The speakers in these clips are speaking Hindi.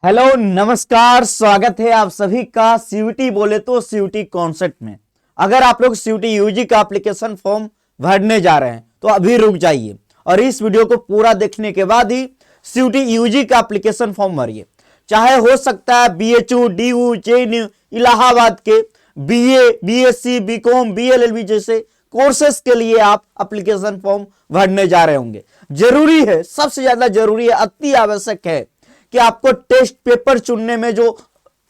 हेलो नमस्कार, स्वागत है आप सभी का सीयूटी बोले तो सीयूटी कॉन्सेप्ट में। अगर आप लोग सीयूटी यूजी का एप्लीकेशन फॉर्म भरने जा रहे हैं तो अभी रुक जाइए और इस वीडियो को पूरा देखने के बाद ही सीयूटी यूजी का एप्लीकेशन फॉर्म भरिए। चाहे हो सकता है बीएचयू, डीयू, जेएनयू, इलाहाबाद के बीए, बीएससी, बीकॉम, बीएलएलबी जैसे कोर्सेस के लिए आप एप्लीकेशन फॉर्म भरने जा रहे होंगे। जरूरी है, सबसे ज्यादा जरूरी है, अति आवश्यक है कि आपको टेस्ट पेपर चुनने में जो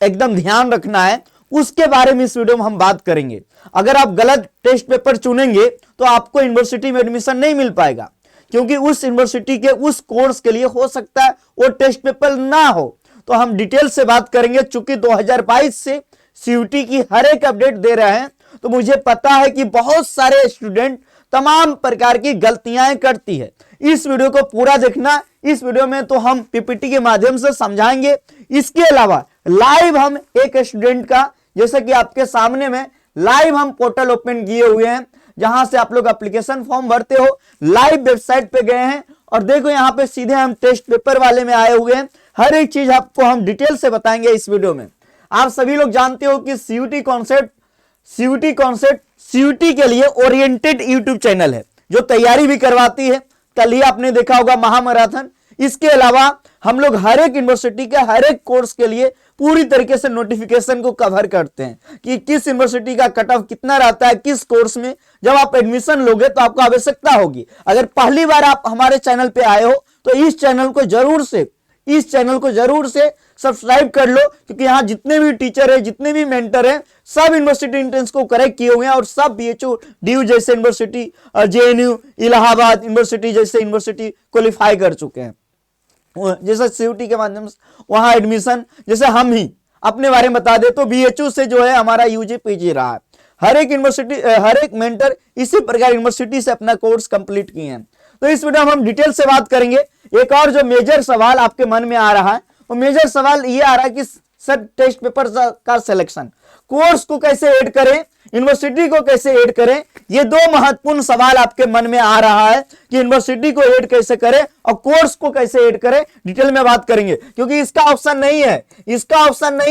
एकदम ध्यान रखना है उसके बारे में इस वीडियो में हम बात करेंगे। अगर आप गलत टेस्ट पेपर चुनेंगे तो आपको यूनिवर्सिटी में एडमिशन नहीं मिल पाएगा, क्योंकि उस यूनिवर्सिटी के उस कोर्स के लिए हो सकता है वो टेस्ट पेपर ना हो। तो हम डिटेल से बात करेंगे। चूंकि 2022 से सीयूटी की हर एक अपडेट दे रहे हैं, तो मुझे पता है कि बहुत सारे स्टूडेंट तमाम प्रकार की गलतियां करती है। इस वीडियो को पूरा देखना। इस वीडियो में तो हम पीपीटी के माध्यम से समझाएंगे। इसके अलावा लाइव हम एक स्टूडेंट का, जैसे कि आपके सामने में लाइव हम पोर्टल ओपन किए हुए हैं, जहां से आप लोग एप्लीकेशन फॉर्म भरते हो। लाइव वेबसाइट पे गए हैं और देखो यहाँ पे सीधे हम टेस्ट पेपर वाले में आए हुए हैं। हर एक चीज आपको हम डिटेल से बताएंगे इस वीडियो में। आप सभी लोग जानते हो कि सीयूटी कॉन्सेप्ट सीयूटी के लिए ओरिएंटेड यूट्यूब चैनल है, जो तैयारी भी करवाती है। कल ही आपने देखा होगा महामैराथन। इसके अलावा हम लोग हर एक यूनिवर्सिटी के हर एक कोर्स के लिए पूरी तरीके से नोटिफिकेशन को कवर करते हैं कि किस यूनिवर्सिटी का कट ऑफ कितना रहता है, किस कोर्स में। जब आप एडमिशन लोगे तो आपको आवश्यकता होगी। अगर पहली बार आप हमारे चैनल पे आए हो तो इस चैनल को जरूर से सब्सक्राइब कर लो, क्योंकि यहाँ जितने भी टीचर है, जितने भी मेंटर हैं, सब यूनिवर्सिटी एंट्रेंस को करेक्ट किए हुए हैं और सब बीएचयू, डीयू जैसे यूनिवर्सिटी, जेएनयू, इलाहाबाद यूनिवर्सिटी जैसे यूनिवर्सिटी क्वालिफाई कर चुके हैं। जैसे सीयूटी के माध्यम से वहां एडमिशन, जैसे हम ही अपने बारे में बता दे तो बीएचयू से जो है हमारा यूजी पीजी रहा है। हर एक यूनिवर्सिटी, हर एक मेंटर इसी प्रकार यूनिवर्सिटी से अपना कोर्स कंप्लीट किए हैं। तो इस वीडियो में हम डिटेल से बात करेंगे। एक और जो मेजर सवाल आपके मन में आ रहा है, वो मेजर सवाल ये आ रहा है कि सर टेस्ट पेपर का सिलेक्शन, कोर्स को कैसे ऐड करें, यूनिवर्सिटी को कैसे ऐड करें। ये दो महत्वपूर्ण सवाल आपके मन में आ रहा है कि यूनिवर्सिटी को ऐड कैसे करें और कोर्स को कैसे ऐड करें। डिटेल में बात करेंगे, क्योंकि इसका ऑप्शन नहीं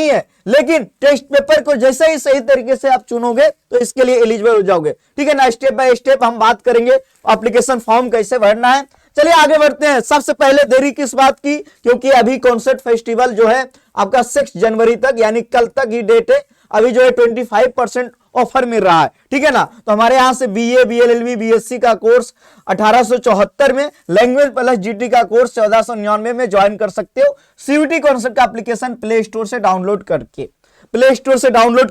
है, लेकिन टेस्ट पेपर को जैसे ही सही तरीके से आप चुनोगे तो इसके लिए एलिजिबल हो जाओगे। ठीक है ना। स्टेप बाय स्टेप हम बात करेंगे एप्लीकेशन फॉर्म कैसे भरना है। चलिए आगे बढ़ते हैं। सबसे पहले देरी किस बात की, क्योंकि अभी कॉन्सेप्ट फेस्टिवल जो है आपका 6 जनवरी तक, यानी कल तक ही डेट है। अभी जो है 25% ऑफर मिल रहा है। ठीक है ना। तो हमारे यहां से बीए, बीएलएलबी, बीएससी का कोर्स 1874 में, लैंग्वेज प्लस जीटी का कोर्स 1499 में ज्वाइन कर सकते हो। सीयूटी कॉन्सेप्ट का एप्लीकेशन प्ले स्टोर से डाउनलोड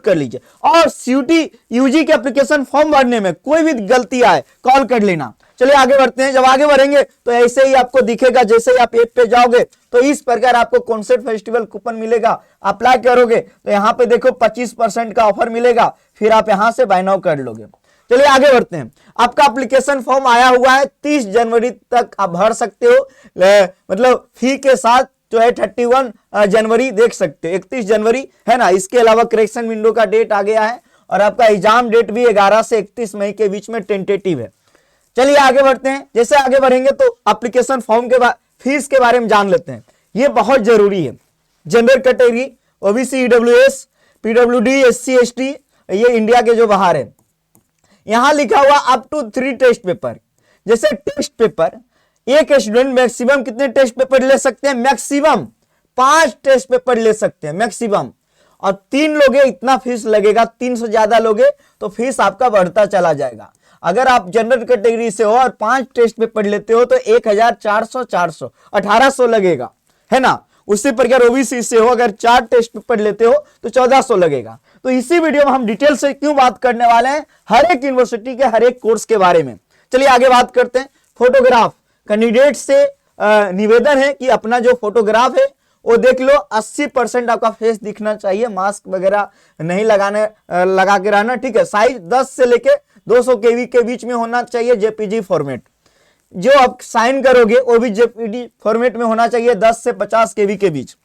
कर लीजिए। और सीयूटी यूजी के एप्लीकेशन फॉर्म भरने में कोई भी गलती आए कॉल कर लेना। चलिए आगे बढ़ते हैं। जब आगे बढ़ेंगे तो ऐसे ही आपको दिखेगा, जैसे ही आप ऐप पे जाओगे तो इस प्रकार आपको कॉन्सेप्ट फेस्टिवल कूपन मिलेगा। अप्लाई करोगे तो यहाँ पे देखो 25% का ऑफर मिलेगा, फिर आप यहाँ से बाय नाउ कर लोगे। चलिए आगे बढ़ते हैं। आपका एप्लीकेशन फॉर्म आया हुआ है, 30 जनवरी तक आप भर सकते हो। मतलब फी के साथ जो है 31 जनवरी देख सकते हो, 31 जनवरी है ना। इसके अलावा करेक्शन विंडो का डेट आ गया है और आपका एग्जाम डेट भी 11 से 31 मई के बीच में टेंटेटिव है। चलिए आगे बढ़ते हैं। जैसे आगे बढ़ेंगे तो एप्लीकेशन फॉर्म के बाद फीस के बारे में जान लेते हैं। ये बहुत जरूरी है। General category, OBC, EWS, PWD, SC, ST, ये इंडिया के जो बाहर है, यहां लिखा हुआ अप टू 3 टेस्ट पेपर। जैसे टेस्ट पेपर, एक स्टूडेंट मैक्सिमम कितने टेस्ट पेपर ले सकते हैं? मैक्सिमम 5 टेस्ट पेपर ले सकते हैं मैक्सिमम। और 3 लोगे इतना फीस लगेगा, 3 से ज्यादा लोगे तो फीस आपका बढ़ता चला जाएगा। अगर आप जनरल कैटेगरी से हो और 5 टेस्ट पेपर लेते हो तो 1400 1800 लगेगा, है ना। उसी प्रकार ओबीसी से हो, अगर 4 टेस्ट पेपर लेते हो तो 1400 लगेगा। तो इसी वीडियो में हम डिटेल से क्यों बात करने वाले हैं, हर एक यूनिवर्सिटी के हर एक कोर्स के बारे में। चलिए आगे बात करते हैं। फोटोग्राफ, कैंडिडेट से निवेदन है कि अपना जो फोटोग्राफ है वो देख लो। 80% आपका फेस दिखना चाहिए, मास्क वगैरह नहीं लगा के रहना। ठीक है। साइज 10 से लेके 200 केबी के बीच में होना चाहिए। जेपीजी फॉर्मेट जो आप साइन करोगे वो भी जेपीजी फॉर्मेट में होना चाहिए, 10 से 50 केबी के बीच।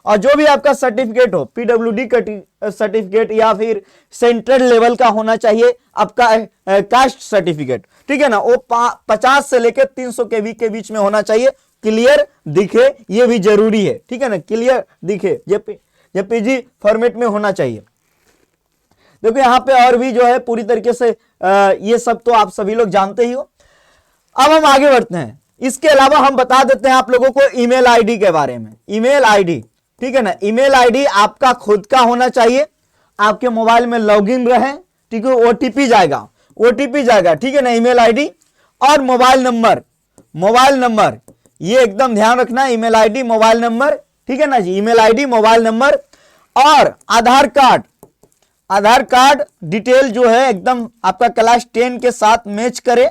और जो भी आपका सर्टिफिकेट हो, पीडब्ल्यूडी का सर्टिफिकेट या फिर सेंट्रल लेवल का होना चाहिए आपका कास्ट सर्टिफिकेट। ठीक है ना। वो 50 से लेकर 300 केबी के बीच में होना चाहिए। क्लियर दिखे, ये भी जरूरी है, ठीक है ना, क्लियर दिखे, जेपीजी फॉर्मेट में होना चाहिए। देखो यहाँ पे और भी जो है पूरी तरीके से ये सब तो आप सभी लोग जानते ही हो। अब हम आगे बढ़ते हैं। इसके अलावा हम बता देते हैं आप लोगों को ईमेल आईडी के बारे में। ईमेल आईडी, ठीक है ना, ईमेल आईडी आपका खुद का होना चाहिए, आपके मोबाइल में लॉगिन रहे, ठीक है, ओटीपी जाएगा, ठीक है ना, ईमेल आईडी और मोबाइल नंबर, ये एकदम ध्यान रखना, ईमेल आईडी मोबाइल नंबर, ठीक है ना जी, ईमेल आईडी मोबाइल नंबर और आधार कार्ड डिटेल जो है एकदम आपका क्लास 10 के साथ मैच करे,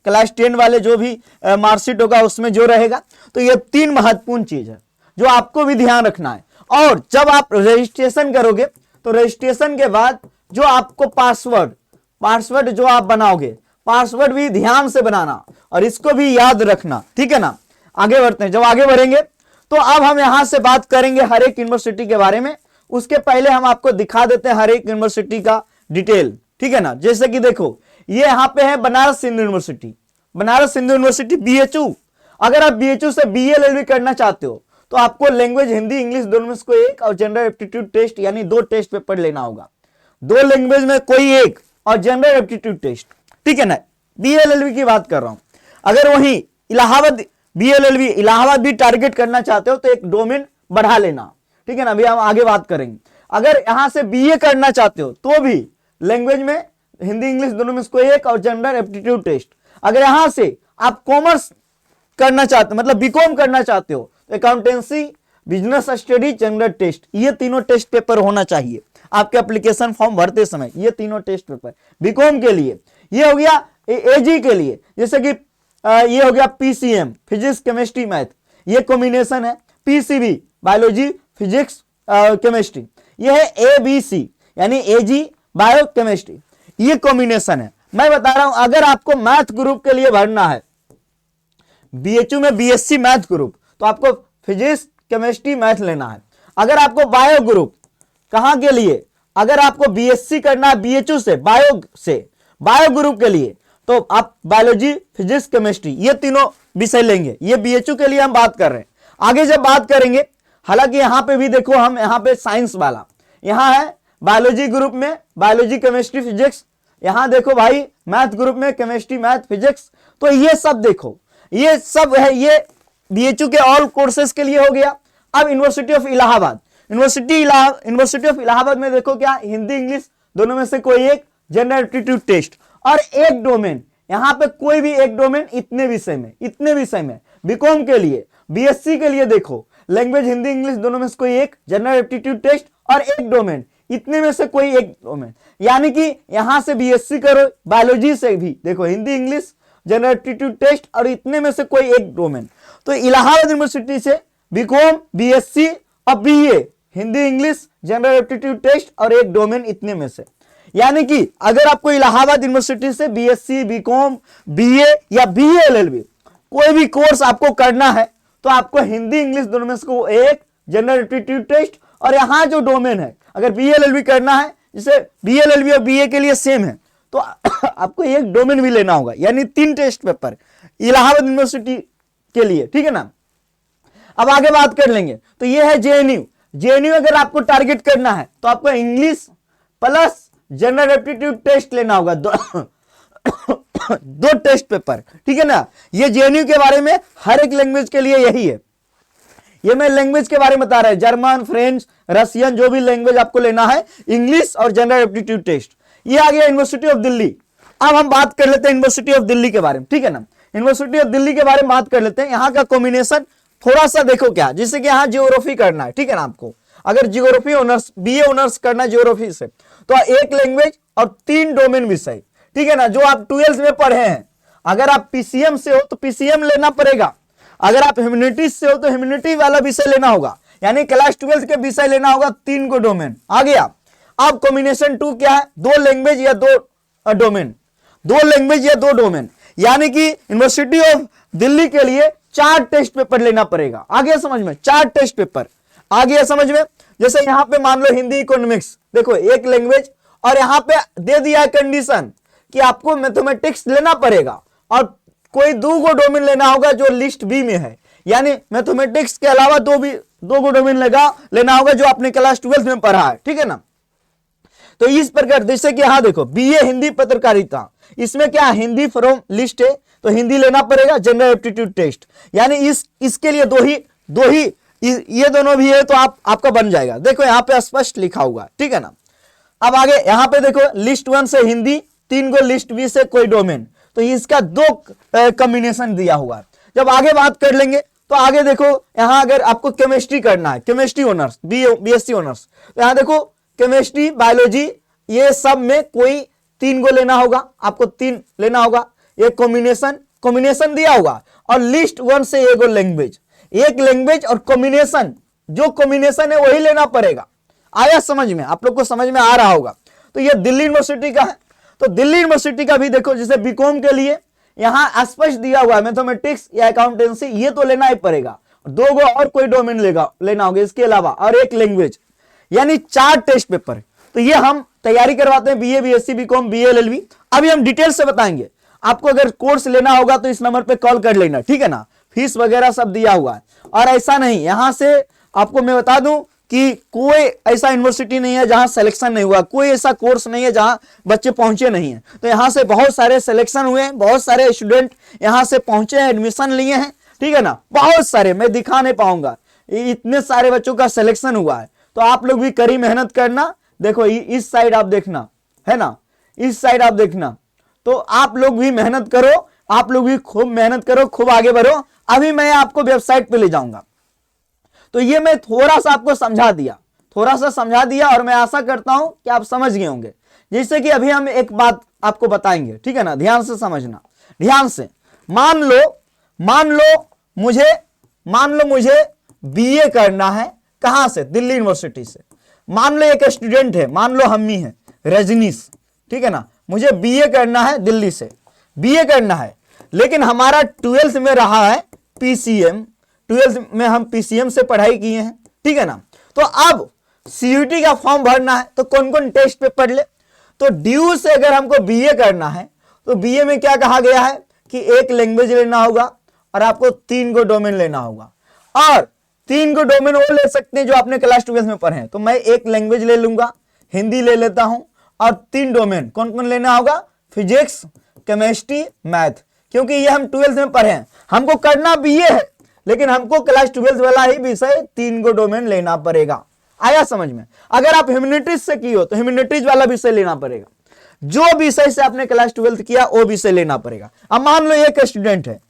क्लास 10 वाले जो भी मार्कशीट होगा उसमें जो रहेगा। तो ये 3 महत्वपूर्ण चीज है जो आपको भी ध्यान रखना है। और जब आप रजिस्ट्रेशन करोगे तो रजिस्ट्रेशन के बाद जो आपको पासवर्ड जो आप बनाओगे, पासवर्ड भी ध्यान से बनाना और इसको भी याद रखना, ठीक है ना। आगे बढ़ते हैं। जब आगे बढ़ेंगे तो अब हम यहां से बात करेंगे हर एक यूनिवर्सिटी के बारे में। उसके पहले हम आपको दिखा देते हैं हर एक यूनिवर्सिटी का डिटेल, ठीक है ना। जैसे कि देखो ये यहां पे है बनारस हिंदू यूनिवर्सिटी BHU। अगर आप BHU से BA LLB करना चाहते हो तो आपको लैंग्वेज हिंदी इंग्लिश दोनों में से कोई एक और जनरल एप्टीट्यूड टेस्ट यानी 2 टेस्ट पेपर लेना होगा, 2 लैंग्वेज में कोई एक और जनरल एप्टीट्यूड टेस्ट, ठीक है ना। BA LLB की बात कर रहा हूं। अगर वहीं इलाहाबाद BA LLB इलाहाबाद भी टारगेट करना चाहते हो तो एक डोमेन बढ़ा लेना, ठीक है ना। अभी हम आगे बात करेंगे। अगर यहां से BA करना चाहते हो तो भी लैंग्वेज में हिंदी इंग्लिश दोनों में से कोई एक और जनरल एप्टीट्यूड टेस्ट। अगर यहां से आप कॉमर्स करना चाहते हो मतलब बीकॉम करना चाहते हो तो accountancy business study general test, ये तीनों टेस्ट पेपर होना चाहिए आपके एप्लीकेशन फॉर्म भरते समय। ये तीनों टेस्ट पेपर बीकॉम के लिए, ये हो गया AG के लिए, जैसे कि ये हो गया PCM फिजिक्स केमिस्ट्री मैथ, ये कॉम्बिनेशन है। PCB बायोलॉजी फिजिक्स केमिस्ट्री, ये है ABC यानी AG बायो केमिस्ट्री, ये कॉम्बिनेशन है। मैं बता रहा हूं अगर आपको मैथ ग्रुप के लिए भरना है BHU में BSc मैथ ग्रुप तो आपको फिजिक्स केमिस्ट्री मैथ लेना है। अगर आपको बायो ग्रुप कहां के लिए, अगर आपको BSc करना है BHU से बायो ग्रुप के लिए तो आप बायोलॉजी फिजिक्स केमिस्ट्री ये तीनों विषय लेंगे। ये BHU के लिए हम बात कर रहे हैं। आगे जब बात करेंगे, हालांकि यहां पे भी देखो हम यहां पे साइंस वाला यहां है बायोलॉजी ग्रुप में बायोलॉजी केमिस्ट्री फिजिक्स, यहां देखो भाई मैथ ग्रुप में केमिस्ट्री मैथ फिजिक्स। तो ये सब देखो, ये सब है, ये BHU के ऑल कोर्सेज के लिए हो गया। अब यूनिवर्सिटी ऑफ इलाहाबाद में देखो क्या हिंदी इंग्लिश दोनों में से कोई एक जनरल एप्टीट्यूड टेस्ट और एक डोमेन, यहां पे कोई भी एक डोमेन इतने विषय में बीकॉम के लिए BSc के लिए देखो लैंग्वेज हिंदी इंग्लिश दोनों में से कोई एक जनरल एप्टीट्यूड टेस्ट और एक डोमेन, इतने में से कोई एक डोमेन, यानी कि यहां से BSc करो बायोलॉजी से भी देखो Hindi English general aptitude test और इतने में से कोई एक डोमेन। तो इलाहाबाद यूनिवर्सिटी से बीकॉम BSc और BA Hindi English general aptitude test और एक डोमेन, इतने में से। यानी कि अगर आपको इलाहाबाद यूनिवर्सिटी से BSc बीकॉम BA या BA LLB कोई भी कोर्स आपको करना है तो आपको हिंदी इंग्लिश दोनों में से एक जनरल एप्टीट्यूड टेस्ट और यहां जो डोमेन है अगर BA LLB करना है, जिसे BA LLB और BA के लिए सेम है तो आपको एक डोमेन भी लेना होगा, यानी 3 टेस्ट पेपर इलाहाबाद यूनिवर्सिटी के लिए, ठीक है ना। अब आगे बात कर लेंगे तो ये है JNU अगर आपको टारगेट करना है तो आपको English plus general aptitude test लेना होगा, 2 टेस्ट पेपर, ठीक है ना। ये JNU के बारे में हर एक लैंग्वेज के लिए यही है। ये मैं लैंग्वेज के बारे में बता रहा है, जर्मन फ्रेंच रशियन जो भी लैंग्वेज आपको लेना है, इंग्लिश और जनरल एप्टीट्यूड टेस्ट। ये आ गया यूनिवर्सिटी ऑफ दिल्ली। अब हम बात कर लेते हैं यूनिवर्सिटी ऑफ दिल्ली के बारे में, ठीक है ना। यूनिवर्सिटी ऑफ दिल्ली के बारे में बात कर लेते हैं। यहाँ का कॉम्बिनेशन थोड़ा सा देखो क्या, जैसे कि यहाँ जियोग्राफी करना है, ठीक है ना। आपको अगर जियोग्राफी ऑनर्स BA ऑनर्स करना है जियोग्राफी से तो एक लैंग्वेज और 3 डोमेन विषय, ठीक है ना, जो आप 12th में पढ़े हैं। अगर आप PCM से हो तो PCM लेना पड़ेगा, अगर आप ह्यूमैनिटीज से हो तो ह्यूमैनिटी वाला विषय लेना होगा, यानी क्लास 12 के विषय लेना होगा, 3 को डोमेन आ गया। अब कॉम्बिनेशन 2 क्या है, 2 लैंग्वेज या 2 डोमेन, 2 लैंग्वेज या 2 डोमेन, यानी कि यूनिवर्सिटी ऑफ दिल्ली के लिए 4 टेस्ट पेपर लेना पड़ेगा। आ गया समझ में, 4 टेस्ट पेपर आ गया समझ में। जैसे यहां पे मान लो हिंदी इकोनॉमिक्स देखो एक लैंग्वेज, और यहां पे दे दिया कंडीशन कि आपको मैथमेटिक्स लेना पड़ेगा और कोई 2 डोमेन लेना होगा जो लिस्ट B में है, यानी मैथमेटिक्स के अलावा दो को डोमेन लेना होगा जो आपने क्लास 12 में पढ़ा है, ठीक है ना। तो इस प्रकार जैसे कि यहां देखो बीए हिंदी पत्रकारिता, इसमें क्या हिंदी फ्रॉम लिस्ट है तो हिंदी लेना पड़ेगा, जनरल एप्टीट्यूड टेस्ट, यानी इसके लिए दो ही ये दोनों भी है तो आपका बन जाएगा। देखो यहाँ पे स्पष्ट लिखा हुआ, ठीक है ना। अब आगे यहाँ पे देखो लिस्ट 1 से हिंदी, 3 को लिस्ट बी से कोई डोमेन, तो इसका 2 कॉम्बिनेशन दिया हुआ है। जब आगे बात कर लेंगे तो आगे देखो यहां अगर आपको केमिस्ट्री करना है, केमिस्ट्री ऑनर्स, बीएससी ऑनर्स, तो यहां देखो केमिस्ट्री, बायोलॉजी, ये सब में कोई 3 को लेना होगा, आपको 3 लेना होगा। ये कॉम्बिनेशन दिया होगा। और लिस्ट 1 से एक लैंग्वेज और कॉम्बिनेशन, जो कॉम्बिनेशन है वही लेना पड़ेगा। आया समझ में, आप लोग को समझ में आ रहा होगा। तो ये दिल्ली यूनिवर्सिटी का है। तो दिल्ली यूनिवर्सिटी का भी देखो, जैसे बीकॉम के लिए यहां स्पष्ट दिया हुआ है मैथमेटिक्स या अकाउंटेंसी, ये तो लेना ही पड़ेगा। 2 को और कोई डोमेन लेना होगा इसके अलावा, और एक लैंग्वेज, यानी 4 टेस्ट पेपर। तो ये हम तैयारी करवाते हैं, BA, BSc, BCom, BA, LLB. अभी हम डिटेल से बताएंगे। आपको अगर कोर्स लेना होगा तो इस नंबर पे कॉल कर लेना, ठीक है ना। फीस वगैरह सब दिया हुआ है। और ऐसा नहीं, यहां से आपको मैं बता दूं कि कोई ऐसा यूनिवर्सिटी नहीं है जहां सिलेक्शन नहीं हुआ, कोई ऐसा कोर्स नहीं है जहां बच्चे पहुंचे नहीं हैं। तो यहां से बहुत सारे सिलेक्शन हुए हैं, बहुत सारे स्टूडेंट यहां से पहुंचे हैं, एडमिशन लिए हैं, ठीक है ना। बहुत सारे, मैं दिखा नहीं पाऊंगा, इतने सारे बच्चों का सिलेक्शन हुआ है। तो आप लोग भी कड़ी मेहनत करना। देखो इस साइड आप देखना, है ना, इस साइड आप देखना। तो आप लोग भी मेहनत करो, आप लोग भी खूब मेहनत करो, खूब आगे बढ़ो। अभी मैं आपको वेबसाइट पे ले जाऊंगा। तो ये मैं थोड़ा सा आपको समझा दिया और मैं आशा करता हूं कि आप समझ गए होंगे। जैसे कि अभी हम एक बात आपको बताएंगे, ठीक है ना, ध्यान से समझना, ध्यान से। मान लो मुझे बीए करना है, कहां से, दिल्ली यूनिवर्सिटी से। मान लो एक स्टूडेंट है, मान लो हम ही है, रजनीश, ठीक है ना। मुझे बीए करना है, दिल्ली से बीए करना है, लेकिन हमारा 12th में रहा है पीसीएम, 12th में हम पीसीएम से पढ़ाई किए हैं, ठीक है ना। तो अब सीयूटी का फॉर्म भरना है, तो कौन कौन टेस्ट पेपर ले। तो ड्यू से अगर हमको बीए करना है तो बीए में क्या कहा गया है कि एक लैंग्वेज लेना होगा और आपको 3 को डोमेन लेना होगा। और 3 को डोमेन वो ले सकते हैं जो आपने क्लास 12 में पढ़े हैं। तो मैं एक लैंग्वेज ले लूंगा, हिंदी ले लेता हूं, और 3 डोमेन कौन कौन लेना होगा, फिजिक्स, केमिस्ट्री, मैथ, क्योंकि ये हम 12th में पढ़े हैं। हमको करना बीए है, लेकिन हमको क्लास 12 वाला ही विषय 3 को डोमेन लेना पड़ेगा। आया समझ में। अगर आप ह्यूमैनिटीज से की हो तो ह्यूमैनिटीज वाला विषय लेना पड़ेगा, जो विषय से आपने क्लास 12 किया वो विषय लेना पड़ेगा। अब मान लो एक स्टूडेंट है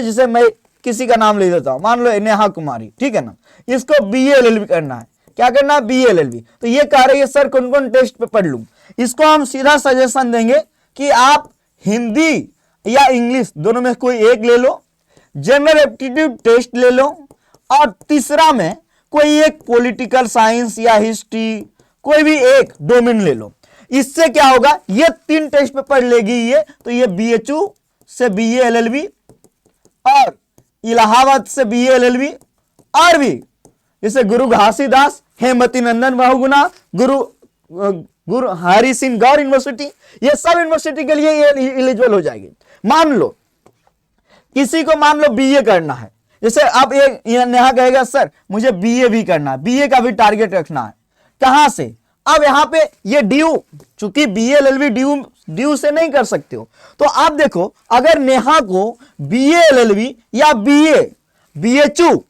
जिसे मैं किसी का नाम ले देता हूं, मान लो नेहा कुमारी, ठीक है ना। इसको बीए एलएलबी करना है, क्या करना है, बीए एलएलबी। तो ये कह रही है सर कौन कौन टेस्ट पे पढ़ लूं। इसको हम सीधा सजेशन देंगे कि आप हिंदी या इंग्लिश दोनों में कोई एक ले लो, जनरल एप्टीट्यूड टेस्ट ले लो, और तीसरा में कोई एक पॉलिटिकल साइंस या हिस्ट्री, कोई भी एक डोमेन ले लो। इससे क्या होगा, ये 3 टेस्ट पेपर लेगी ये, तो ये बीएचयू से बीए एलएलबी और इलाहाबाद से बीए एलएलबी, और भी जैसे गुरु घासीदास, हेमवती नंदन बहुगुणा, गुरु हरि सिंह गौर यूनिवर्सिटी, ये सब यूनिवर्सिटी के लिए ये एलिजिबल हो जाएगी। मान लो किसी को मान लो बीए करना है, जैसे अब ये नेहा कहेगा सर मुझे बीए भी करना है, बीए का भी टारगेट रखना है, कहां से। अब यहां पे ये ड्यू, चूंकि बीए एलएलबी ड्यू से नहीं कर सकते हो, तो आप देखो अगर नेहा को बीए एलएलबी या बीएचयू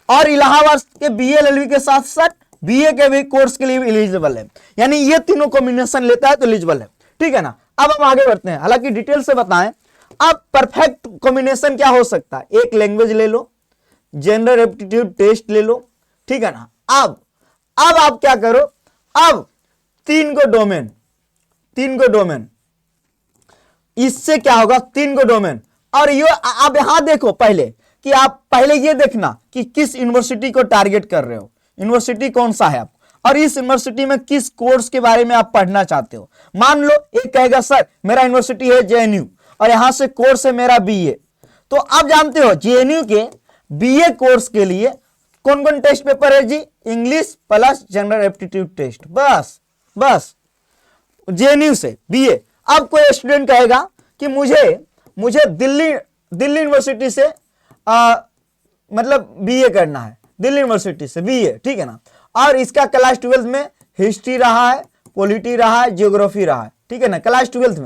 और इलाहाबाद के बीए एलएलबी के साथ साथ बीए के भी कोर्स के लिए भी एलिजिबल है, यानी ये तीनों कॉम्बिनेशन लेता है तो एलिजिबल है, ठीक है ना। अब हम आगे बढ़ते हैं, हालांकि डिटेल से बताएं। अब परफेक्ट कॉम्बिनेशन क्या हो सकता है, एक लैंग्वेज ले लो, जनरल एप्टीट्यूड टेस्ट ले लो, ठीक है ना। अब आप क्या करो, अब 3 को डोमेन, इससे क्या होगा, 3 को डोमेन। और ये आप यहां देखो पहले कि आप पहले ये देखना कि किस यूनिवर्सिटी को टारगेट कर रहे हो, यूनिवर्सिटी कौन सा है आप, और इस यूनिवर्सिटी में किस कोर्स के बारे में आप पढ़ना चाहते हो। मान लो एक कहेगा सर मेरा यूनिवर्सिटी है जेएनयू और यहां से कोर्स है मेरा बीए, तो आप जानते हो जेएनयू के बीए कोर्स के लिए कौन कौन टेस्ट पेपर है जी, English plus general aptitude test, बस जेएनयू से बीए। अब कोई स्टूडेंट कहेगा कि मुझे दिल्ली यूनिवर्सिटी से मतलब बीए करना है दिल्ली यूनिवर्सिटी से बीए, ठीक है ना, और इसका क्लास 12 में हिस्ट्री रहा है, पॉलिटी रहा है, ज्योग्राफी रहा है, ठीक है ना, क्लास 12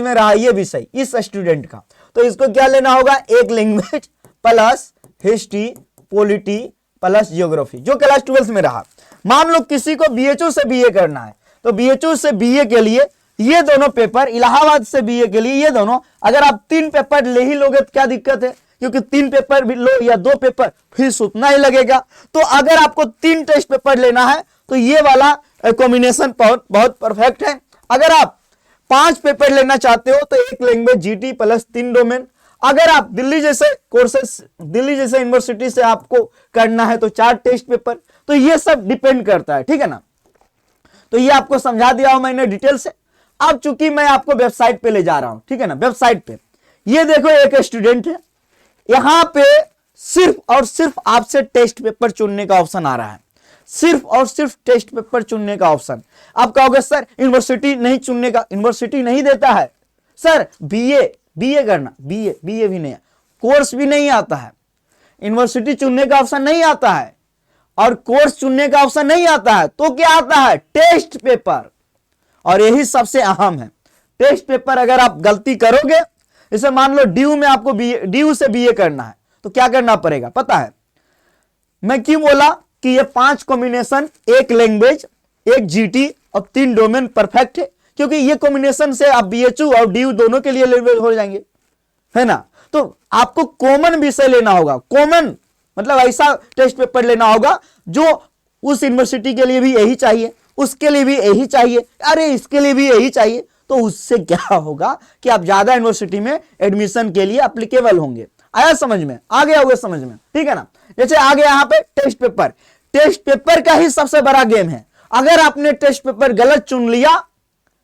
में रहा ये विषय इस स्टूडेंट का। तो इसको क्या लेना होगा, एक language plus history polity plus geography जो क्लास 12 में रहा। मान लो किसी को बीएचयू से बीए करना है, तो बीएचयू से बीए के लिए ये दोनों पेपर, इलाहाबाद से बीए के लिए ये दोनों, अगर आप 3 पेपर ले ही लोगे तो क्या दिक्कत है, क्योंकि 3 पेपर भी लो या 2 पेपर फीस उतना ही लगेगा। तो अगर आपको 3 टेस्ट पेपर लेना है तो ये वाला कॉम्बिनेशन बहुत परफेक्ट है। अगर आप 5 पेपर लेना चाहते हो तो एक लैंग्वेज जीटी प्लस 3 डोमेन। अगर आप दिल्ली जैसे कोर्सेस, दिल्ली जैसे यूनिवर्सिटी से आपको करना है तो 4 टेस्ट पेपर। तो ये सब डिपेंड करता है, ठीक है ना। तो ये आपको समझा दिया हूं मैंने डिटेल से। अब चूंकि मैं आपको वेबसाइट पे ले जा रहा हूं, ठीक है ना, वेबसाइट पे ये देखो एक स्टूडेंट है, यहां पे सिर्फ और सिर्फ आपसे टेस्ट पेपर चुनने का ऑप्शन आ रहा है, सिर्फ और सिर्फ टेस्ट पेपर चुनने का ऑप्शन। आप कहोगे सर यूनिवर्सिटी नहीं चुनने का, यूनिवर्सिटी नहीं देता है सर, बीए करना, बीए भी नहीं है, कोर्स भी नहीं आता है, यूनिवर्सिटी चुनने का ऑप्शन नहीं आता है और कोर्स चुनने का ऑप्शन नहीं आता है, तो क्या आता है, टेस्ट पेपर। और यही सबसे अहम है, टेस्ट पेपर अगर आप गलती करोगे, जैसे मान लो ड्यू में आपको ड्यू से बीए करना है तो क्या करना पड़ेगा पता है, मैं क्यों बोला कि ये 5 कॉम्बिनेशन, एक लैंग्वेज, एक जीटी और 3 डोमेन परफेक्ट है, क्योंकि ये कॉम्बिनेशन से आप बीएचयू और ड्यू दोनों के लिए लेवल हो जाएंगे, है ना। तो आपको कॉमन विषय लेना होगा, कॉमन मतलब ऐसा टेस्ट पेपर लेना होगा जो उस यूनिवर्सिटी के लिए भी यही चाहिए, उसके लिए भी यही चाहिए, अरे इसके लिए भी यही चाहिए। तो उससे क्या होगा कि आप ज्यादा यूनिवर्सिटी में एडमिशन के लिए एप्लीकेबल होंगे। आया समझ में, आ गया होगा समझ में, ठीक है ना। जैसे आगे यहां पे टेस्ट पेपर का ही सबसे बड़ा गेम है। अगर आपने टेस्ट पेपर गलत चुन लिया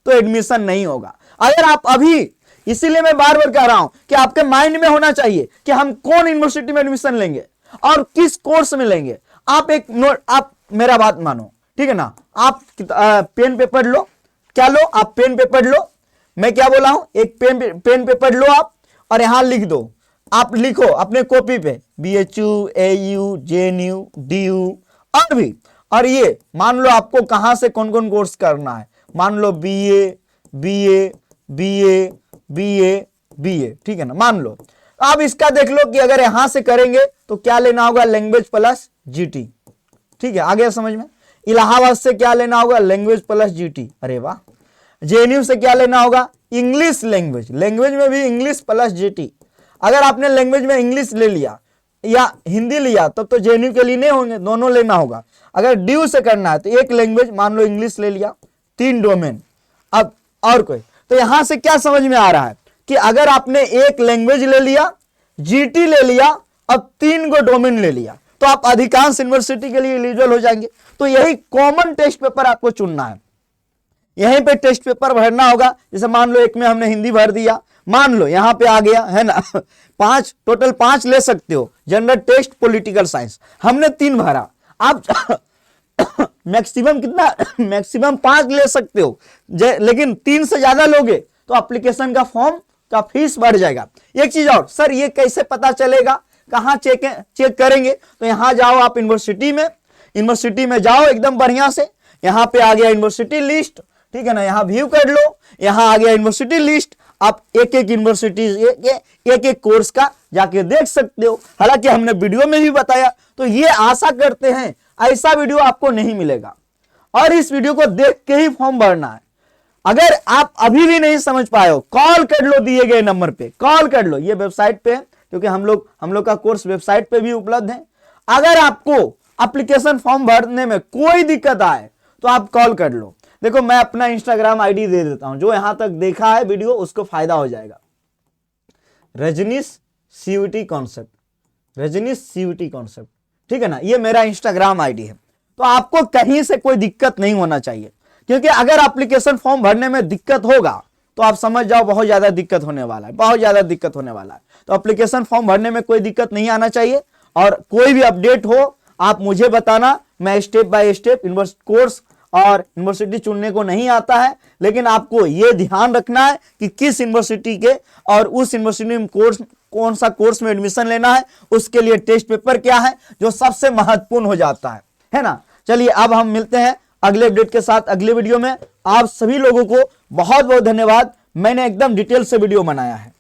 तो एडमिशन नहीं होगा। अगर आप अभी, इसीलिए मैं बार बार कह रहा हूं कि आपके माइंड में होना चाहिए कि हम कौन यूनिवर्सिटी में एडमिशन लेंगे और किस कोर्स में लेंगे। आप एक नोट, आप मेरा बात मानो, ठीक है ना, आप पेन पेपर लो, क्या लो, आप पेन पेपर लो, मैं क्या बोला हूं, एक पेन पेपर लो आप और यहां लिख दो, आप लिखो अपने कॉपी पे बीएचयू, एयू, जेएनयू, डीयू और भी, और ये मान लो आपको कहां से कौन कौन कोर्स करना है, मान लो बीए, ठीक है ना, मान लो। अब इसका देख लो कि अगर यहां से करेंगे तो क्या लेना होगा, लैंग्वेज प्लस जीटी, ठीक है, आ गया समझ में। इलाहाबाद से क्या लेना होगा, लैंग्वेज प्लस जीटी, अरे वाह। जेएनयू से क्या लेना होगा, इंग्लिश लैंग्वेज, लैंग्वेज में भी इंग्लिश प्लस जीटी। अगर आपने लैंग्वेज में इंग्लिश ले लिया या हिंदी लिया तब तो जेएनयू के लिए नहीं होंगे, दोनों लेना होगा। अगर ड्यू से करना है तो एक लैंग्वेज, मान लो इंग्लिश ले लिया, 3 डोमेन। अब और कोई, तो यहां से क्या समझ में आ रहा है कि अगर आपने एक लैंग्वेज ले लिया, जीटी ले लिया और 3 गो डोमेन ले लिया तो आप अधिकांश यूनिवर्सिटी के लिए एलिजिबल हो जाएंगे। तो यही कॉमन टेस्ट पेपर आपको चुनना है, यहीं पे टेस्ट पेपर भरना होगा। जैसे मान लो एक में हमने हिंदी भर दिया, मान लो यहां पे आ गया, है ना, 5 टोटल 5 ले सकते हो, जनरल टेस्ट, पॉलिटिकल साइंस, हमने 3 भरा। आप मैक्सिमम कितना, मैक्सिमम 5 ले सकते हो, लेकिन 3 से ज्यादा लोगे तो एप्लीकेशन का फॉर्म का फीस बढ़ जाएगा। एक चीज और, सर ये कैसे पता चलेगा, कहां चेक करेंगे, तो यहां जाओ आप यूनिवर्सिटी में जाओ एकदम बढ़िया से, यहां पे आ गया यूनिवर्सिटी लिस्ट, ठीक है ना, यहां व्यू कर लो, यहां आ गया यूनिवर्सिटी लिस्ट। आप एक एक यूनिवर्सिटी, एक एक कोर्स का जाके देख सकते हो। हालांकि हमने वीडियो में भी बताया, तो ये आशा करते हैं ऐसा वीडियो आपको नहीं मिलेगा और इस वीडियो को देख के ही फॉर्म भरना है। अगर आप अभी भी नहीं समझ पाए हो, कॉल कर लो, दिए गए नंबर पे कॉल कर लो, ये वेबसाइट पे है, क्योंकि हम लोग का कोर्स वेबसाइट पे भी उपलब्ध है। अगर आपको एप्लीकेशन फॉर्म भरने में कोई दिक्कत आए तो आप कॉल कर लो। देखो मैं अपना इंस्टाग्राम आईडी दे देता हूं, जो यहां तक देखा है वीडियो उसको फायदा हो जाएगा। Rajneesh CUT concept, Rajneesh CUT concept, ठीक है ना, ये मेरा इंस्टाग्राम आईडी है। तो आपको कहीं से कोई दिक्कत नहीं होना चाहिए, क्योंकि अगर एप्लीकेशन फॉर्म भरने में दिक्कत होगा तो आप समझ जाओ बहुत ज्यादा दिक्कत होने वाला है, बहुत ज्यादा दिक्कत होने वाला है। तो एप्लीकेशन फॉर्म भरने में कोई दिक्कत नहीं आना चाहिए, और कोई भी अपडेट हो आप मुझे बताना, मैं स्टेप बाय स्टेप कोर्स और यूनिवर्सिटी चुनने को नहीं आता है, लेकिन आपको यह ध्यान रखना है कि किस यूनिवर्सिटी के और उस यूनिवर्सिटी में कोर्स कौन सा कोर्स में एडमिशन लेना है, उसके लिए टेस्ट पेपर क्या है, जो सबसे महत्वपूर्ण हो जाता है ना। चलिए अब हम मिलते हैं अगले अपडेट के साथ अगले वीडियो में। आप सभी लोगों को बहुत बहुत धन्यवाद। मैंने एकदम डिटेल से वीडियो बनाया है।